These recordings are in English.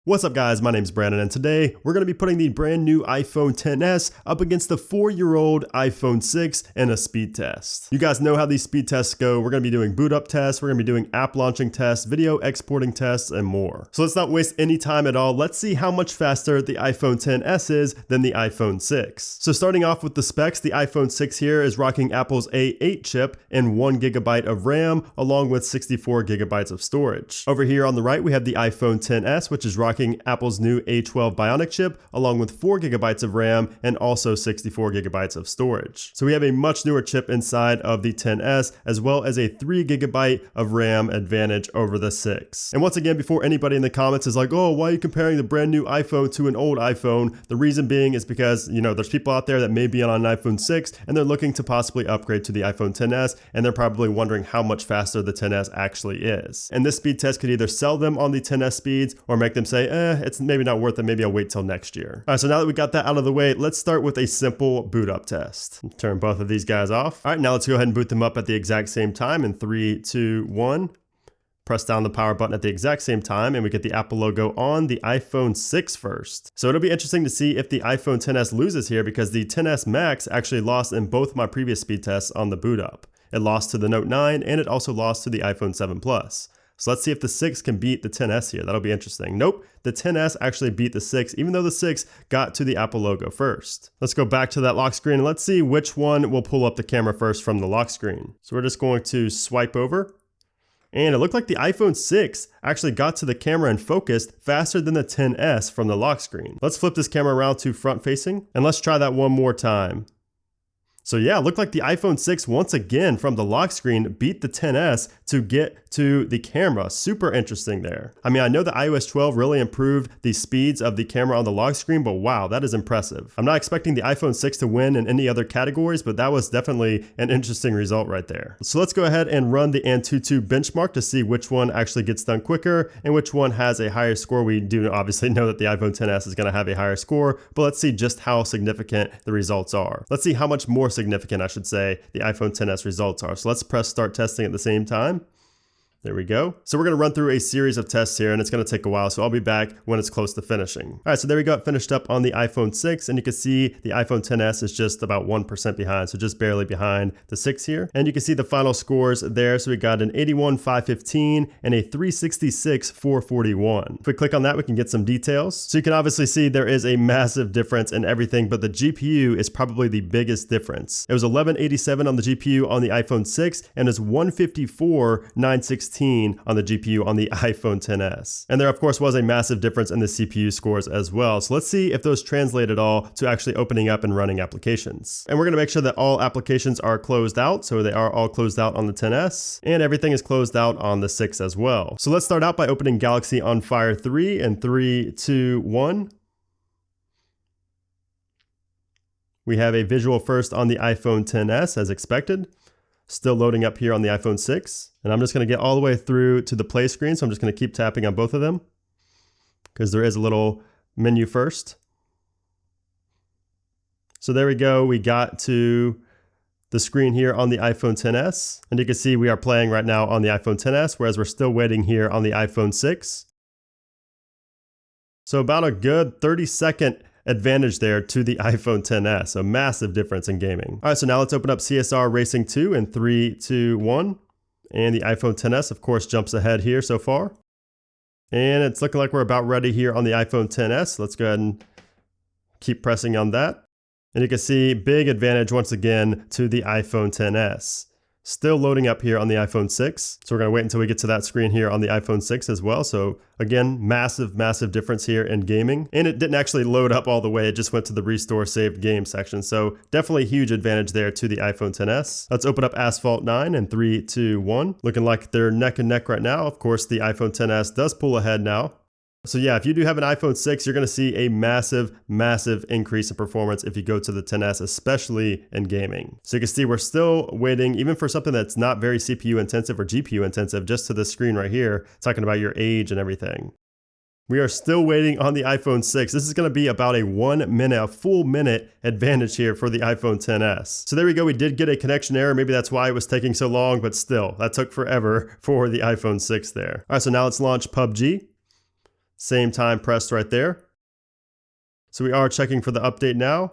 What's up guys, my name's Brandon and today we're going to be putting the brand new iPhone XS up against the 4-year-old iPhone 6 in a speed test. You guys know how these speed tests go. We're going to be doing boot up tests, we're going to be doing app launching tests, video exporting tests, and more. So let's not waste any time at all. Let's see how much faster the iPhone XS is than the iPhone 6. So starting off with the specs, the iPhone 6 here is rocking Apple's A8 chip and 1GB of RAM along with 64GB of storage. Over here on the right we have the iPhone XS, which is rocking Apple's new A12 Bionic chip along with 4GB of RAM and also 64GB of storage. So we have a much newer chip inside of the XS as well as a 3GB of RAM advantage over the 6. And once again, before anybody in the comments is like, oh, why are you comparing the brand new iPhone to an old iPhone? The reason being is because, there's people out there that may be on an iPhone 6 and they're looking to possibly upgrade to the iPhone XS and they're probably wondering how much faster the XS actually is. And this speed test could either sell them on the XS speeds or make them say, it's maybe not worth it, maybe I'll wait till next year. All right, so now that we got that out of the way, let's start with a simple boot up test. Turn both of these guys off. All right, now let's go ahead and boot them up at the exact same time in 3, 2, 1. Press down the power button at the exact same time and we get the Apple logo on the iPhone 6 first. So it'll be interesting to see if the iPhone XS loses here because the XS Max actually lost in both my previous speed tests on the boot up. It lost to the Note 9 and it also lost to the iPhone 7 Plus. So let's see if the 6 can beat the XS here. That'll be interesting. Nope, the XS actually beat the 6, even though the 6 got to the Apple logo first. Let's go back to that lock screen and let's see which one will pull up the camera first from the lock screen. So we're just going to swipe over. And it looked like the iPhone 6 actually got to the camera and focused faster than the XS from the lock screen. Let's flip this camera around to front facing and let's try that one more time. So yeah, it looked like the iPhone 6 once again from the lock screen beat the XS to get to the camera. Super interesting there. I mean, I know the iOS 12 really improved the speeds of the camera on the lock screen, but wow, that is impressive. I'm not expecting the iPhone 6 to win in any other categories, but that was definitely an interesting result right there. So let's go ahead and run the Antutu benchmark to see which one actually gets done quicker and which one has a higher score. We do obviously know that the iPhone XS is going to have a higher score, but let's see just how significant the results are. Let's see how much more significant, I should say, the iPhone XS results are. So let's press start testing at the same time. There we go. So we're going to run through a series of tests here and it's going to take a while. So I'll be back when it's close to finishing. All right, so there we go. It finished up on the iPhone 6 and you can see the iPhone XS is just about 1% behind. So just barely behind the 6 here. And you can see the final scores there. So we got an 81,515 and a 366,441. If we click on that, we can get some details. So you can obviously see there is a massive difference in everything, but the GPU is probably the biggest difference. It was 1187 on the GPU on the iPhone 6 and it's 154,916 on the GPU on the iPhone XS. And there of course was a massive difference in the CPU scores as well. So let's see if those translate at all to actually opening up and running applications. And we're going to make sure that all applications are closed out. So they are all closed out on the XS and everything is closed out on the 6 as well. So let's start out by opening Galaxy on Fire 3 in 3, 2, 1. We have a visual first on the iPhone XS as expected. Still loading up here on the iPhone 6. And I'm just going to get all the way through to the play screen. So I'm just going to keep tapping on both of them because there is a little menu first. So there we go. We got to the screen here on the iPhone XS. And you can see we are playing right now on the iPhone XS, whereas we're still waiting here on the iPhone 6. So about a good 30-second advantage there to the iPhone XS, a massive difference in gaming. All right, so now let's open up CSR Racing 2 in 3, 2, 1. And the iPhone XS, of course, jumps ahead here so far. And it's looking like we're about ready here on the iPhone XS. Let's go ahead and keep pressing on that. And you can see big advantage once again to the iPhone XS. Still loading up here on the iPhone 6. So we're going to wait until we get to that screen here on the iPhone 6 as well. So again, massive difference here in gaming. And it didn't actually load up all the way. It just went to the restore saved game section. So definitely a huge advantage there to the iPhone XS. Let's open up Asphalt 9 in 3, 2, 1. Looking like they're neck and neck right now. Of course, the iPhone XS does pull ahead now. So yeah, if you do have an iPhone 6, you're going to see a massive increase in performance if you go to the XS, especially in gaming. So you can see we're still waiting, even for something that's not very CPU intensive or GPU intensive, just to this screen right here, talking about your age and everything. We are still waiting on the iPhone 6. This is going to be about a full minute advantage here for the iPhone XS. So there we go. We did get a connection error. Maybe that's why it was taking so long, but still, that took forever for the iPhone 6 there. All right, so now let's launch PUBG. Same time pressed right there. So we are checking for the update now.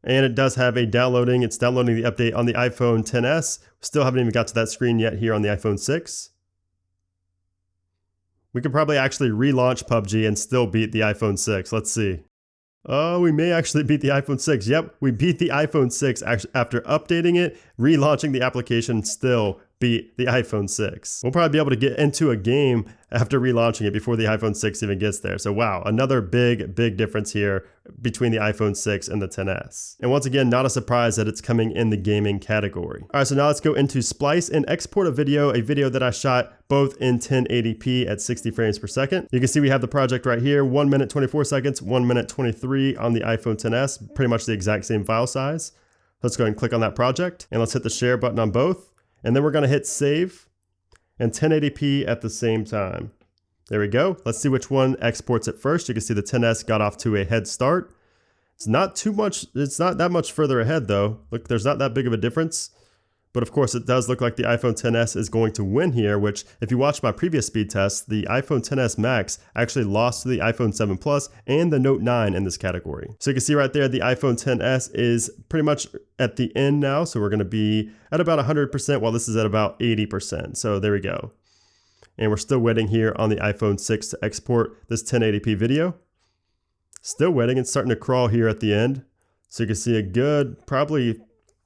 And it does have a downloading. It's downloading the update on the iPhone XS. Still haven't even got to that screen yet here on the iPhone 6. We could probably actually relaunch PUBG and still beat the iPhone 6. Let's see. Oh, we may actually beat the iPhone 6. Yep, we beat the iPhone 6 after updating it, relaunching the application, still beat the iPhone 6. We'll probably be able to get into a game after relaunching it before the iPhone 6 even gets there. So wow, another big difference here between the iPhone 6 and the XS. And once again, not a surprise that it's coming in the gaming category. All right, so now let's go into splice and export a video that I shot both in 1080p at 60 frames per second. You can see we have the project right here, 1 minute 24 seconds, 1 minute 23 on the iPhone XS, pretty much the exact same file size. Let's go ahead and click on that project and let's hit the share button on both. And then we're gonna hit save and 1080p at the same time. There we go. Let's see which one exports it first. You can see the XS got off to a head start. It's not that much further ahead though. Look, there's not that big of a difference. But of course, it does look like the iPhone XS is going to win here, which if you watched my previous speed test, the iPhone XS Max actually lost to the iPhone 7 Plus and the Note 9 in this category. So you can see right there, the iPhone XS is pretty much at the end now. So we're going to be at about 100% while this is at about 80%. So there we go. And we're still waiting here on the iPhone 6 to export this 1080p video. Still waiting. It's starting to crawl here at the end. So you can see a good, probably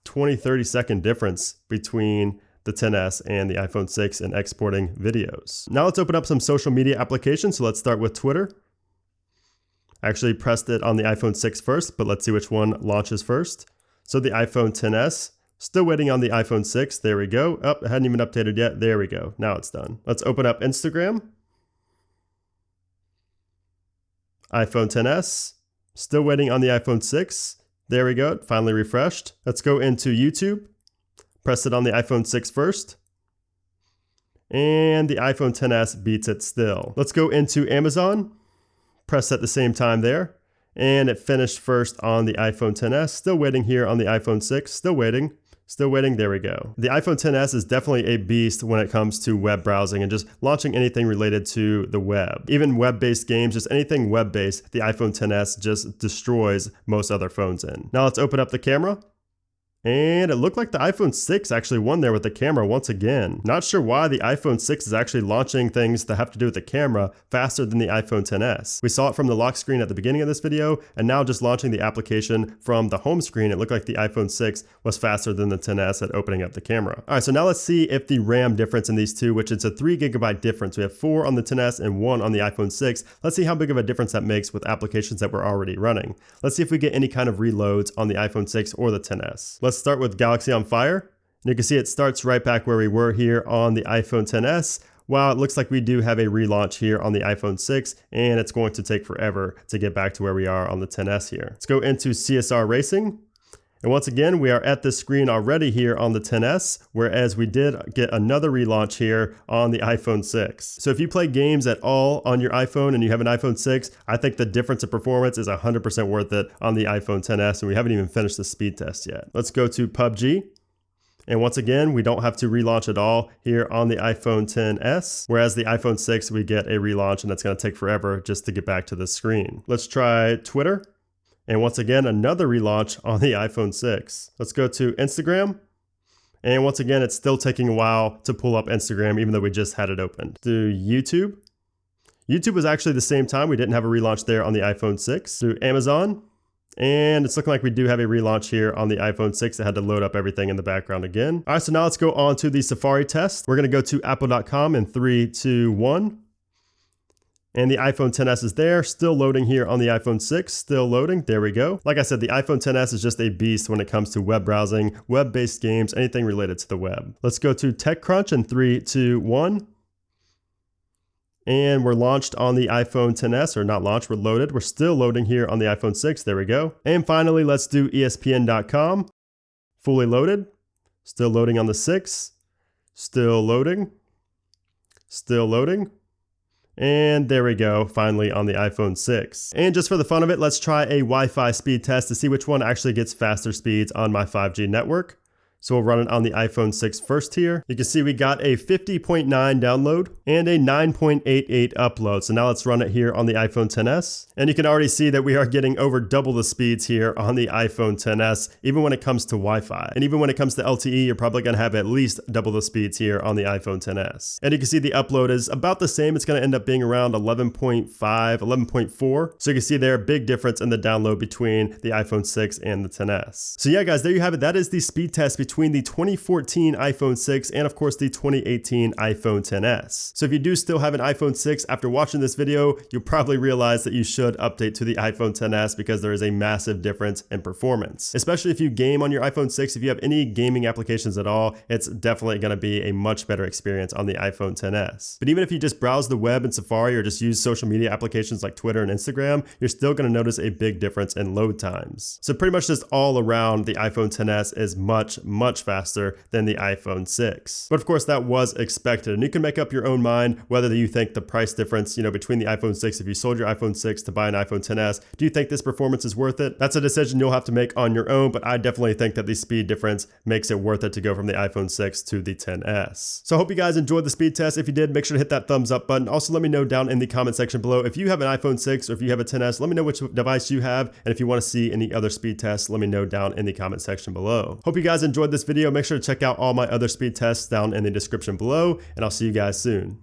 20-30 second difference between the XS and the iPhone 6 in exporting videos. Now let's open up some social media applications. So let's start with Twitter. I actually pressed it on the iPhone 6 first, but let's see which one launches first. So the iPhone XS, still waiting on the iPhone 6. There we go. Oh, it hadn't even updated yet. There we go. Now it's done. Let's open up Instagram. iPhone XS, still waiting on the iPhone 6. There we go, it finally refreshed. Let's go into YouTube. Press it on the iPhone 6 first. And the iPhone XS beats it still. Let's go into Amazon. Press at the same time there. And it finished first on the iPhone XS. Still waiting here on the iPhone 6. Still waiting. Still waiting, there we go. The iPhone XS is definitely a beast when it comes to web browsing and just launching anything related to the web. Even web-based games, just anything web-based, the iPhone XS just destroys most other phones in. Now let's open up the camera. And it looked like the iPhone 6 actually won there with the camera once again. Not sure why the iPhone 6 is actually launching things that have to do with the camera faster than the iPhone XS. We saw it from the lock screen at the beginning of this video, and now just launching the application from the home screen, it looked like the iPhone 6 was faster than the XS at opening up the camera. All right, so now let's see if the RAM difference in these two, which it's a 3 GB difference. We have 4 on the XS and 1 on the iPhone 6. Let's see how big of a difference that makes with applications that we're already running. Let's see if we get any kind of reloads on the iPhone 6 or the XS. Let's start with Galaxy on Fire. And you can see it starts right back where we were here on the iPhone XS. Wow, it looks like we do have a relaunch here on the iPhone 6, and it's going to take forever to get back to where we are on the XS here. Let's go into CSR Racing. And once again, we are at this screen already here on the XS, whereas we did get another relaunch here on the iPhone 6. So if you play games at all on your iPhone and you have an iPhone 6, I think the difference in performance is 100% worth it on the iPhone XS, and we haven't even finished the speed test yet. Let's go to PUBG. And once again, we don't have to relaunch at all here on the iPhone XS, whereas the iPhone 6, we get a relaunch and it's going to take forever just to get back to the screen. Let's try Twitter. And once again, another relaunch on the iPhone 6. Let's go to Instagram. And once again, it's still taking a while to pull up Instagram, even though we just had it opened. To YouTube. YouTube was actually the same time. We didn't have a relaunch there on the iPhone 6. To Amazon. And it's looking like we do have a relaunch here on the iPhone 6. It had to load up everything in the background again. All right, so now let's go on to the Safari test. We're going to go to apple.com in 3, 2, 1. And the iPhone XS is there, still loading here on the iPhone 6, still loading, there we go. Like I said, the iPhone XS is just a beast when it comes to web browsing, web-based games, anything related to the web. Let's go to TechCrunch in 3, 2, 1. And we're launched on the iPhone XS, or not launched, we're loaded. We're still loading here on the iPhone 6, there we go. And finally, let's do ESPN.com, fully loaded, still loading on the 6, still loading, still loading. And there we go, finally on the iPhone 6. And just for the fun of it, let's try a Wi-Fi speed test to see which one actually gets faster speeds on my 5G network. So we'll run it on the iPhone 6 first here. You can see we got a 50.9 download and a 9.88 upload. So now let's run it here on the iPhone XS. And you can already see that we are getting over double the speeds here on the iPhone XS, even when it comes to Wi-Fi. And even when it comes to LTE, you're probably going to have at least double the speeds here on the iPhone XS. And you can see the upload is about the same. It's going to end up being around 11.5, 11.4. So you can see there a big difference in the download between the iPhone 6 and the XS. So yeah, guys, there you have it. That is the speed test between the 2014 iPhone 6 and of course the 2018 iPhone XS. So if you do still have an iPhone 6 after watching this video, you'll probably realize that you should update to the iPhone XS because there is a massive difference in performance. Especially if you game on your iPhone 6, if you have any gaming applications at all, it's definitely going to be a much better experience on the iPhone XS. But even if you just browse the web in Safari or just use social media applications like Twitter and Instagram, you're still going to notice a big difference in load times. So pretty much just all around, the iPhone XS is much faster than the iPhone 6. But of course that was expected, and you can make up your own mind whether you think the price difference, between the iPhone 6, if you sold your iPhone 6 to buy an iPhone XS, do you think this performance is worth it? That's a decision you'll have to make on your own, but I definitely think that the speed difference makes it worth it to go from the iPhone 6 to the XS. So I hope you guys enjoyed the speed test. If you did, make sure to hit that thumbs up button. Also, let me know down in the comment section below if you have an iPhone 6 or if you have a XS, let me know which device you have, and if you want to see any other speed tests, let me know down in the comment section below. Hope you guys enjoyed this video. Make sure to check out all my other speed tests down in the description below, and I'll see you guys soon.